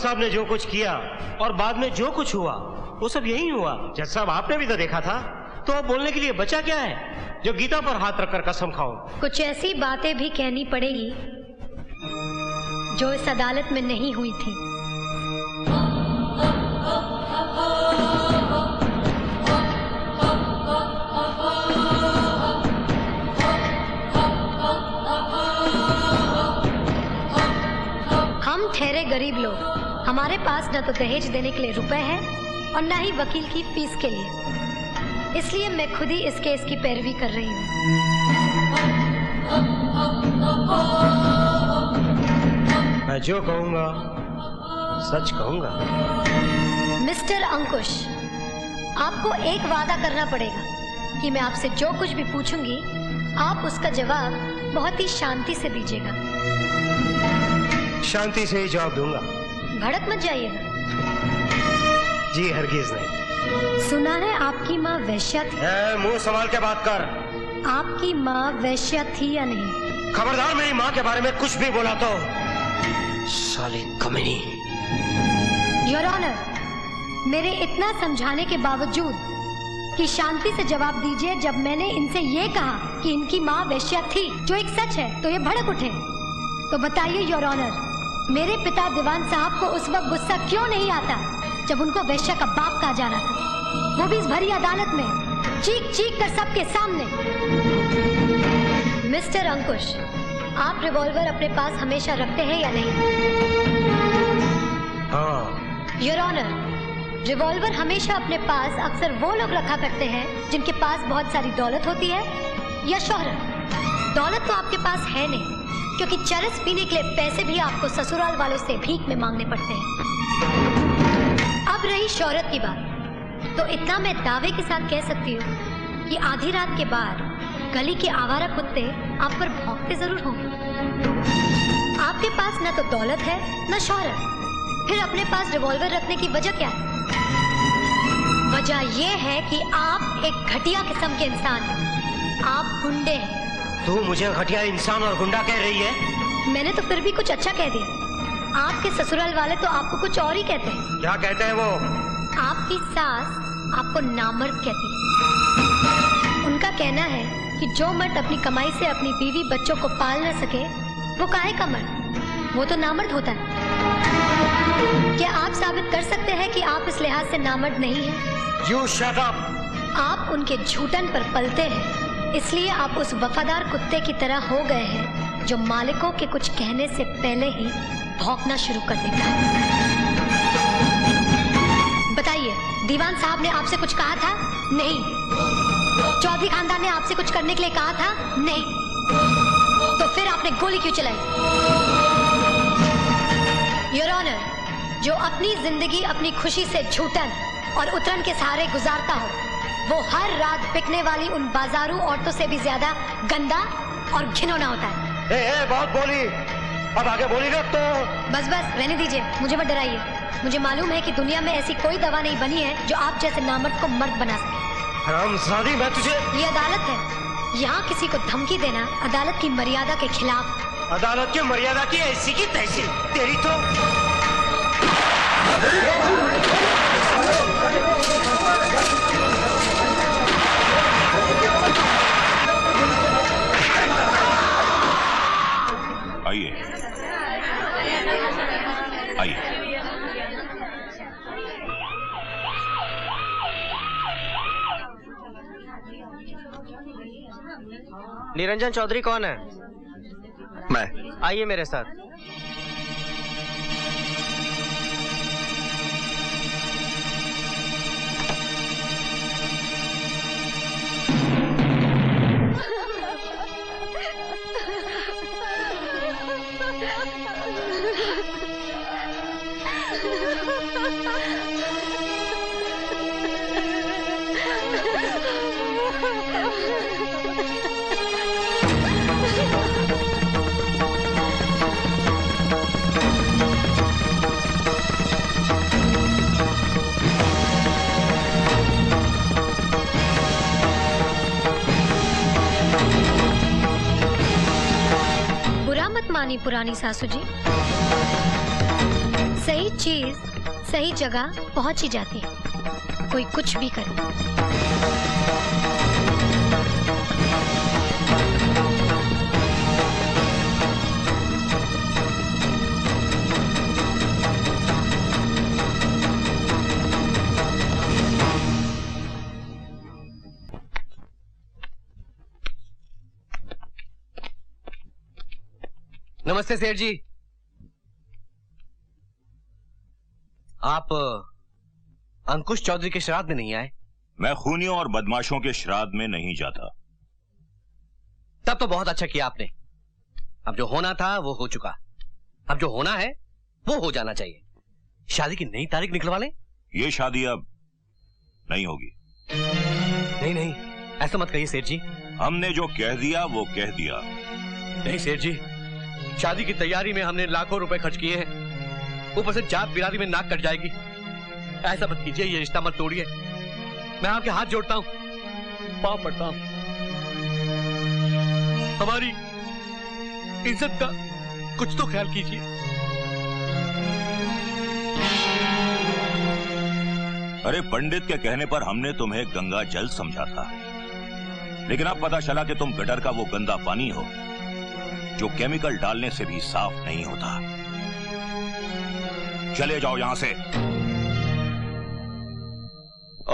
साहब ने जो कुछ किया और बाद में जो कुछ हुआ वो सब यही हुआ। जज साहब आपने भी तो देखा था, तो अब बोलने के लिए बचा क्या है जो गीता पर हाथ रखकर कसम खाऊं? कुछ ऐसी बातें भी कहनी पड़ेगी जो इस अदालत में नहीं हुई थी। हम ठहरे गरीब लोग, हमारे पास न तो दहेज देने के लिए रुपए है और न ही वकील की फीस के लिए, इसलिए मैं खुद ही इस केस की पैरवी कर रही हूँ। मैं जो कहूँगा सच कहूँगा। मिस्टर अंकुश, आपको एक वादा करना पड़ेगा कि मैं आपसे जो कुछ भी पूछूंगी आप उसका जवाब बहुत ही शांति से दीजिएगा। शांति से ही जवाब दूंगा। भड़क मत जाइएगा। जी हरगिज नहीं। सुना है आपकी माँ वेश्या थी। मुंह संभाल के बात कर। आपकी माँ वेश्या थी या नहीं? खबरदार मेरी माँ के बारे में कुछ भी बोला तो साली कमीनी। योर ऑनर, मेरे इतना समझाने के बावजूद कि शांति से जवाब दीजिए, जब मैंने इनसे ये कहा कि इनकी माँ वेश्या थी जो एक सच है तो ये भड़क उठे। तो बताइए योर ऑनर, मेरे पिता दीवान साहब को उस वक्त गुस्सा क्यों नहीं आता जब उनको वेश्या का बाप कहा जा रहा था, वो भी इस भरी अदालत में चीख चीख कर सबके सामने। मिस्टर अंकुश, आप रिवॉल्वर अपने पास हमेशा रखते हैं या नहीं? हाँ। योर ऑनर, रिवॉल्वर हमेशा अपने पास अक्सर वो लोग रखा करते हैं जिनके पास बहुत सारी दौलत होती है या शोहरत। दौलत तो आपके पास है नहीं, क्योंकि चरस पीने के लिए पैसे भी आपको ससुराल वालों से भीख में मांगने पड़ते हैं। अब रही शोहरत की बात, तो इतना मैं दावे के साथ कह सकती हूँ कि आधी रात के बाद गली के आवारा कुत्ते आप पर भौंकते जरूर होंगे। आपके पास न तो दौलत है न शोहरत, फिर अपने पास रिवॉल्वर रखने की वजह क्या है? वजह यह है कि आप एक घटिया किस्म के इंसान हैं। आप गुंडे हैं। तू मुझे घटिया इंसान और गुंडा कह रही है? मैंने तो फिर भी कुछ अच्छा कह दिया। आपके ससुराल वाले तो आपको कुछ और ही कहते हैं। क्या कहते हैं वो? आपकी सास आपको नामर्द कहती है। उनका कहना है कि जो मर्द अपनी कमाई से अपनी बीवी बच्चों को पाल न सके वो काहे का मर्द, वो तो नामर्द होता है। क्या आप साबित कर सकते हैं कि आप इस लिहाज से नामर्द नहीं हैं? You shut up! आप उनके झूठन पर पलते हैं, इसलिए आप उस वफादार कुत्ते की तरह हो गए हैं जो मालिकों के कुछ कहने से पहले ही भौंकना शुरू कर देता है। बताइए, दीवान साहब ने आपसे कुछ कहा था? नहीं। चौधरी खानदान ने आपसे कुछ करने के लिए कहा था? नहीं। तो फिर आपने गोली क्यों चलाई? योर ऑनर, जो अपनी जिंदगी अपनी खुशी से झूठन और उतरन के सहारे गुजारता हो, वो हर रात बिकने वाली उन बाजारू औरतों से भी ज्यादा गंदा और घिनौना होता है। बहुत बोली, अब आगे बोली ना तो। बस रहने दीजिए, मुझे मत डराइए। मुझे मालूम है कि दुनिया में ऐसी कोई दवा नहीं बनी है जो आप जैसे नामर्द को मर्द बना सके। हरामजादी, मैं तुझे। ये अदालत है, यहाँ किसी को धमकी देना अदालत की मर्यादा के खिलाफ। अदालत की मर्यादा की ऐसी की तैसी, तेरी तो। आइए आइए। निरंजन चौधरी कौन है? मैं। आइए मेरे साथ। मानी पुरानी सासू जी, सही चीज सही जगह पहुंच ही जाती है, कोई कुछ भी करे। नमस्ते सेठ जी। आप अंकुश चौधरी के श्राद्ध में नहीं आए? मैं खूनियों और बदमाशों के श्राद्ध में नहीं जाता। तब तो बहुत अच्छा किया आपने। अब जो होना था वो हो चुका, अब जो होना है वो हो जाना चाहिए। शादी की नई तारीख निकलवा लें। ये शादी अब नहीं होगी। नहीं नहीं, ऐसा मत कहिए सेठ जी। हमने जो कह दिया वो कह दिया। नहीं सेठ जी, शादी की तैयारी में हमने लाखों रुपए खर्च किए हैं, ऊपर से जात बिरादरी में नाक कट जाएगी। ऐसा मत कीजिए, ये रिश्ता मत तोड़िए। मैं आपके हाथ जोड़ता हूं, पांव पड़ता हूं। हमारी इज्जत का कुछ तो ख्याल कीजिए। अरे पंडित के कहने पर हमने तुम्हें गंगा जल समझा था, लेकिन अब पता चला कि तुम गटर का वो गंदा पानी हो जो केमिकल डालने से भी साफ नहीं होता। चले जाओ यहां से।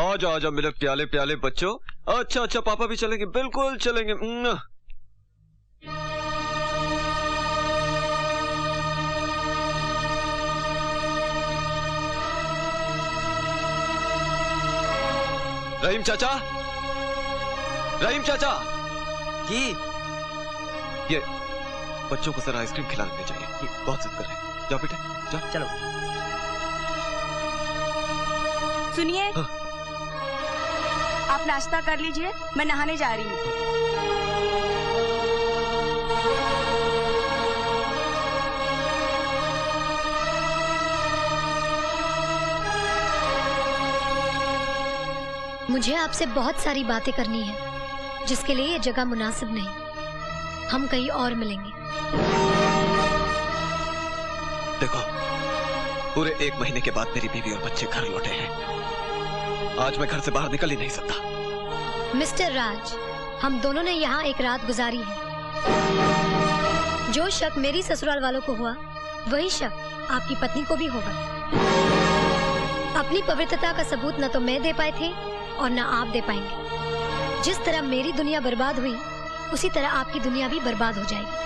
आजा आजा मेरे प्याले प्याले बच्चों। अच्छा अच्छा, पापा भी चलेंगे, बिल्कुल चलेंगे। रहीम चाचा, रहीम चाचा जी, ये बच्चों को जरा आइसक्रीम खिलाने ले जाइए, ये बहुत जिद कर रहे हैं। जाओ बेटे जाओ। चलो। सुनिए, आप नाश्ता कर लीजिए, मैं नहाने जा रही हूँ। मुझे आपसे बहुत सारी बातें करनी है, जिसके लिए ये जगह मुनासिब नहीं। हम कहीं और मिलेंगे। देखो, पूरे 1 महीने के बाद मेरी बीवी और बच्चे घर लौटे हैं। आज मैं घर से बाहर निकल ही नहीं सकता। मिस्टर राज, हम दोनों ने यहाँ एक रात गुजारी है। जो शक मेरी ससुराल वालों को हुआ, वही शक आपकी पत्नी को भी होगा। अपनी पवित्रता का सबूत न तो मैं दे पाए थे और न आप दे पाएंगे। जिस तरह मेरी दुनिया बर्बाद हुई, उसी तरह आपकी दुनिया भी बर्बाद हो जाएगी।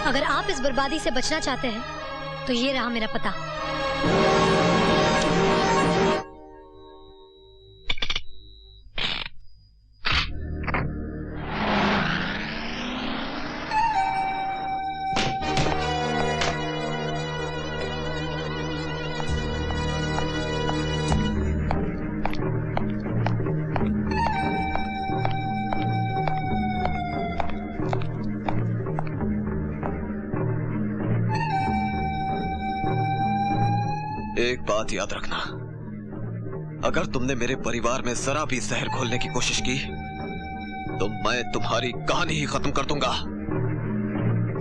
अगर आप इस बर्बादी से बचना चाहते हैं, तो ये रहा मेरा पता। एक बात याद रखना, अगर तुमने मेरे परिवार में जरा भी जहर घोलने की कोशिश की तो मैं तुम्हारी कहानी ही खत्म कर दूंगा।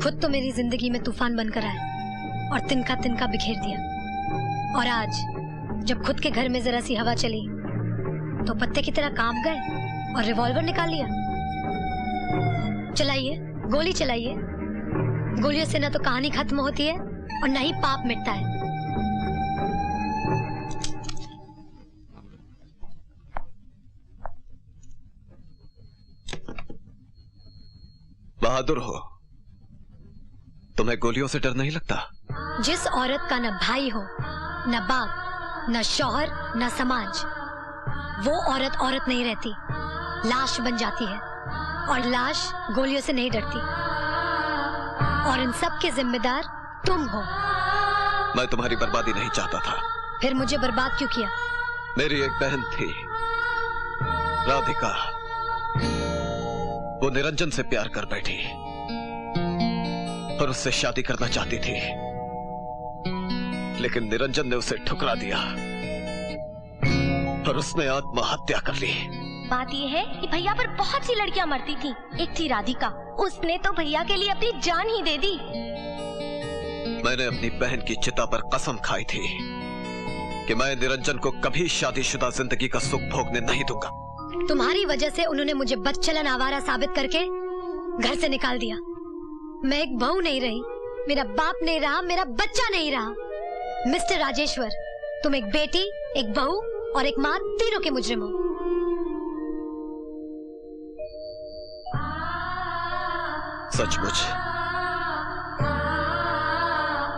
खुद तो मेरी जिंदगी में तूफान बनकर आए और तिनका तिनका बिखेर दिया, और आज जब खुद के घर में जरा सी हवा चली तो पत्ते की तरह कांप गए और रिवॉल्वर निकाल लिया। चलाइए, गोली चलाइए। गोलियों से न तो कहानी खत्म होती है और न ही पाप मिटता है। बहादुर हो, तुम्हें गोलियों से डर नहीं लगता? जिस औरत का न भाई हो, न बाप, न शौहर, न समाज, वो औरत औरत नहीं रहती, लाश बन जाती है। और लाश गोलियों से नहीं डरती। और इन सब के जिम्मेदार तुम हो। मैं तुम्हारी बर्बादी नहीं चाहता था। फिर मुझे बर्बाद क्यों किया? मेरी एक बहन थी, राधिका। वो निरंजन से प्यार कर बैठी और उससे शादी करना चाहती थी, लेकिन निरंजन ने उसे ठुकरा दिया और उसने आत्महत्या कर ली। बात यह है कि भैया पर बहुत सी लड़कियां मरती थीं। एक थी राधिका, उसने तो भैया के लिए अपनी जान ही दे दी। मैंने अपनी बहन की चिता पर कसम खाई थी कि मैं निरंजन को कभी शादीशुदा जिंदगी का सुख भोगने नहीं दूंगा। तुम्हारी वजह से उन्होंने मुझे बदचलन आवारा साबित करके घर से निकाल दिया। मैं एक बहू नहीं रही, मेरा बाप नहीं रहा, मेरा बच्चा नहीं रहा। मिस्टर राजेश्वर, तुम एक बेटी, एक बहू और एक माँ, तीनों के मुजरिम हो। सचमुच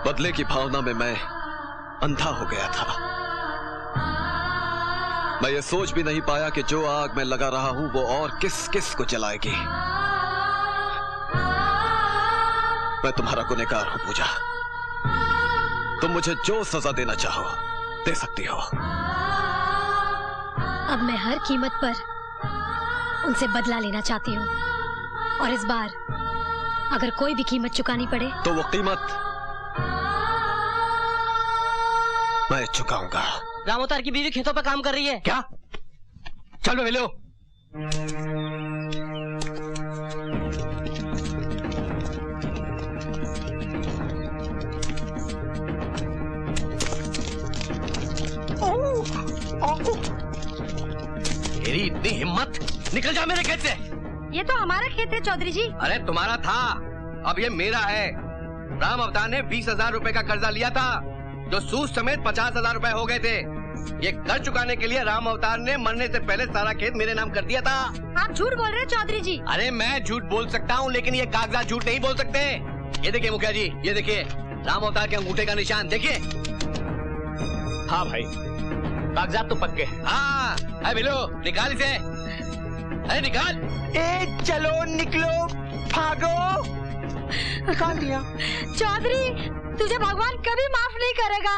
बदले की भावना में मैं अंधा हो गया था। मैं ये सोच भी नहीं पाया कि जो आग मैं लगा रहा हूं वो और किस किस को जलाएगी। मैं तुम्हारा गुनहगार हूं पूजा। तुम मुझे जो सजा देना चाहो दे सकती हो। अब मैं हर कीमत पर उनसे बदला लेना चाहती हूँ, और इस बार अगर कोई भी कीमत चुकानी पड़े तो वो कीमत मैं चुकाऊंगा। रामोतार की बीवी खेतों पर काम कर रही है। क्या? चलो मिलो। तेरी इतनी हिम्मत, निकल जा मेरे खेत से। ये तो हमारा खेत है चौधरी जी। अरे तुम्हारा था, अब ये मेरा है। राम अवतार ने 20,000 रुपए का कर्जा लिया था, जो सूद समेत 50,000 रुपए हो गए थे। ये कर्ज चुकाने के लिए राम अवतार ने मरने से पहले सारा खेत मेरे नाम कर दिया था। आप झूठ बोल रहे हैं चौधरी जी। अरे मैं झूठ बोल सकता हूँ, लेकिन ये कागजात झूठ नहीं बोल सकते। ये देखिए मुखिया जी, ये देखिए राम अवतार के अंगूठे का निशान देखिए। हाँ भाई, कागजात तो पक्के हैं। हाँ, अरे मिलो, निकाल इसे। अरे निकाल। चलो निकलो, भागो। निकाल दिया। चौधरी, तुझे भगवान कभी माफ नहीं करेगा।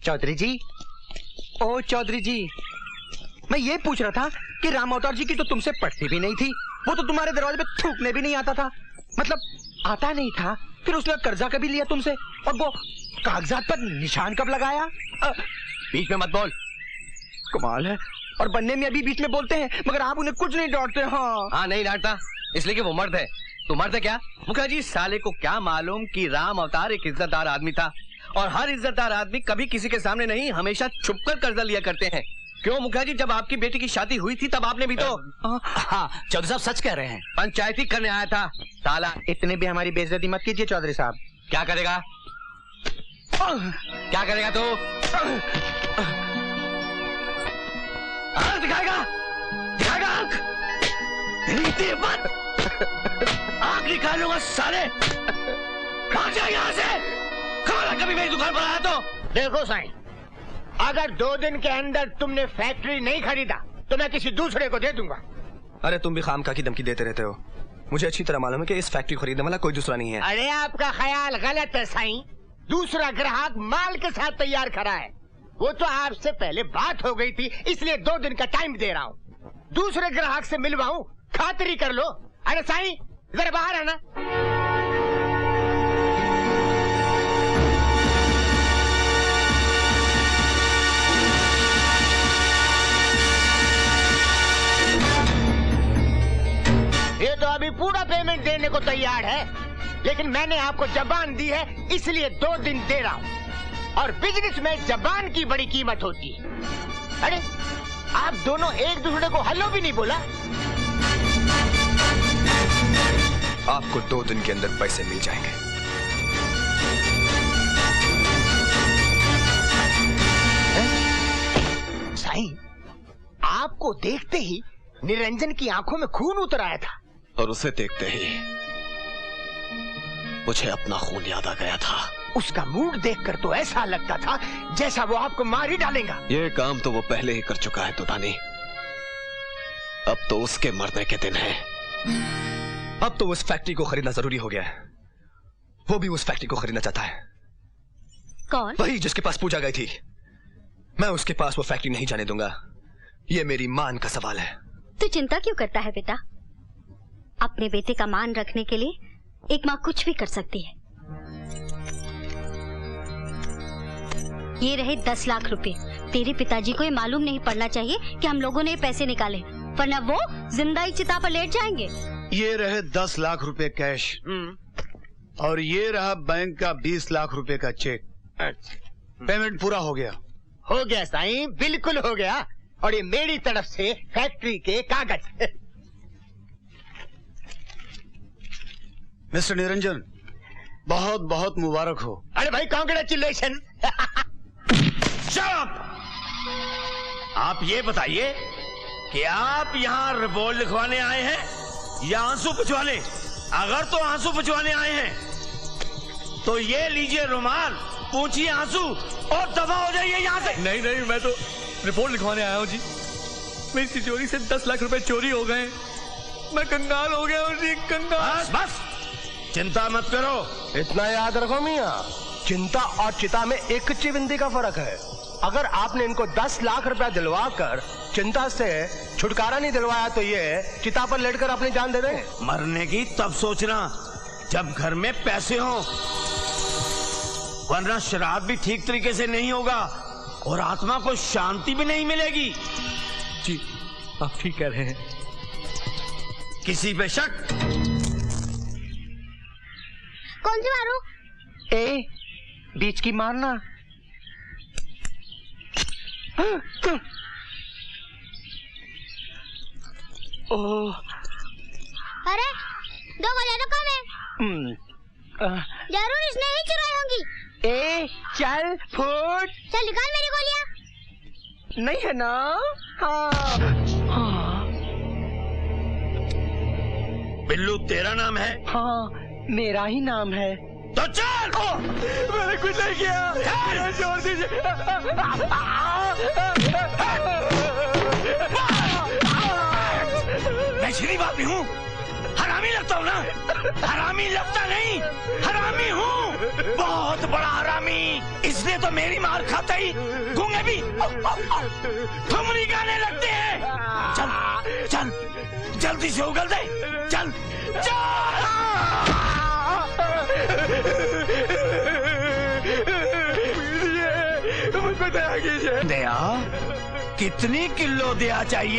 चौधरी जी, ओ चौधरी जी, मैं ये पूछ रहा था कि राम अवतार जी की तो तुमसे पटती भी नहीं थी, वो तो तुम्हारे दरवाजे पे थूकने भी नहीं आता था। मतलब आता नहीं था, फिर उसने कर्जा कभी लिया तुमसे, और वो कागजात पर निशान कब लगाया? बीच में मत बोल। कमाल है, और बनने में अभी बीच में बोलते हैं, मगर आप उन्हें कुछ नहीं डांटते। हाँ नहीं डांटता, इसलिए कि वो मर्द है। तू मर्द है क्या? मुखिया जी, साले को क्या मालूम कि राम अवतार एक इज्जतदार आदमी था, और हर इज्जतदार आदमी कभी किसी के सामने नहीं, हमेशा छुपकर कर्जा लिया करते हैं। क्यों मुखिया जी, जब आपकी बेटी की शादी हुई थी तब आपने भी तो। हाँ, चौधरी साहब सच कह रहे हैं। पंचायती करने आया था साला। इतने भी हमारी बेइज्जती मत कीजिए चौधरी साहब। क्या करेगा? क्या करेगा तू? आंख दिखाएगा? दिखाएगा आंख? तेरी इतनी हिम्मत? आंख निकालूंगा साले। भाग जा यहाँ से। कभी मेरी दुकान पर आया तो। देखो साईं, अगर 2 दिन के अंदर तुमने फैक्ट्री नहीं खरीदा तो मैं किसी दूसरे को दे दूंगा। अरे तुम भी खामखा की धमकी देते रहते हो। मुझे अच्छी तरह मालूम है कि इस फैक्ट्री खरीदने वाला कोई दूसरा नहीं है। अरे आपका ख्याल गलत है साईं। दूसरा ग्राहक माल के साथ तैयार खड़ा है। वो तो आपसे पहले बात हो गई थी, इसलिए 2 दिन का टाइम दे रहा हूँ। दूसरे ग्राहक से मिलवाऊं, खातिरी कर लो। अरे साईं, जरा बाहर आना। ये तो अभी पूरा पेमेंट देने को तैयार है, लेकिन मैंने आपको जबान दी है, इसलिए 2 दिन दे रहा हूँ। और बिजनेस में जबान की बड़ी कीमत होती है। अरे आप दोनों एक दूसरे को हेलो भी नहीं बोला। आपको 2 दिन के अंदर पैसे मिल जाएंगे। साईं, आपको देखते ही निरंजन की आंखों में खून उतर आया था, और उसे देखते ही मुझे अपना खून याद आ गया था। उसका मूड देखकर तो ऐसा लगता था जैसा वो आपको मार ही डालेगा। ये काम तो वो पहले ही कर चुका है दुदानी। अब तो उसके मरने के दिन है। अब तो उस फैक्ट्री को खरीदना जरूरी हो गया है। वो भी उस फैक्ट्री को खरीदना चाहता है। कौन? वही जिसके पास पूजा गई थी। मैं उसके पास वो फैक्ट्री नहीं जाने दूंगा। ये मेरी मान का सवाल है। तू चिंता क्यों करता है बेटा? अपने बेटे का मान रखने के लिए एक माँ कुछ भी कर सकती है। ये रहे 10 लाख रुपए। तेरे पिताजी को ये मालूम नहीं पड़ना चाहिए कि हम लोगों ने ये पैसे निकाले, वरना वो जिंदा ही चिता पर लेट जाएंगे। ये रहे 10 लाख रुपए कैश। और ये रहा बैंक का 20 लाख रुपए का चेक। पेमेंट पूरा हो गया। हो गया साईं, बिल्कुल हो गया। और ये मेरी तरफ से फैक्ट्री के कागज। मिस्टर निरंजन, बहुत बहुत मुबारक हो। अरे भाई कांग्रेचुलेशन। आप ये बताइए कि आप यहाँ रिपोर्ट लिखवाने आए हैं या आंसू पुछवाने? अगर तो आंसू पुछवाने आए हैं तो ये लीजिए रुमाल, पूछिए आंसू और दफा हो जाइए यहाँ से। नहीं नहीं, मैं तो रिपोर्ट लिखवाने आया हूँ जी। मेरी तिजोरी से 10 लाख रुपए चोरी हो गए। मैं कंगाल हो गया हूँ जी, कंगाल। बस बस, चिंता मत करो। इतना याद रखो मियाँ, चिंता और चिता में एक चिविंदी का फर्क है। अगर आपने इनको 10 लाख रुपया दिलवा कर चिंता से छुटकारा नहीं दिलवाया तो ये चिता पर लेटकर अपनी जान दे देंगे। मरने की तब सोचना जब घर में पैसे हो, वरना श्राद्ध भी ठीक तरीके से नहीं होगा और आत्मा को शांति भी नहीं मिलेगी। जी आप ठीक कह रहे हैं। किसी पे शक? कौन सी मारू? ए, बीच की मारना। ओह, अरे 2 गोलियां तो कम है। जरूर इसने ही चुराई होंगी। ए, चल फुट। चल निकाल मेरी गोलियां। नहीं है ना? हाँ। बिल्लू तेरा नाम है? हाँ, मेरा ही नाम है। तो चल। मैंने कुछ नहीं किया, छोड़ दीजिए। मैं शरीफ आदमी हूँ, हरामी लगता हूँ ना? हरामी लगता नहीं, हरामी हूँ, बहुत बड़ा हरामी। इसने तो मेरी मार खाता ही गूंगे भी ठुमरी गाने लगते हैं। चल चल जल्दी से उगल दे, चल चल। दया, कितनी किलो दया चाहिए?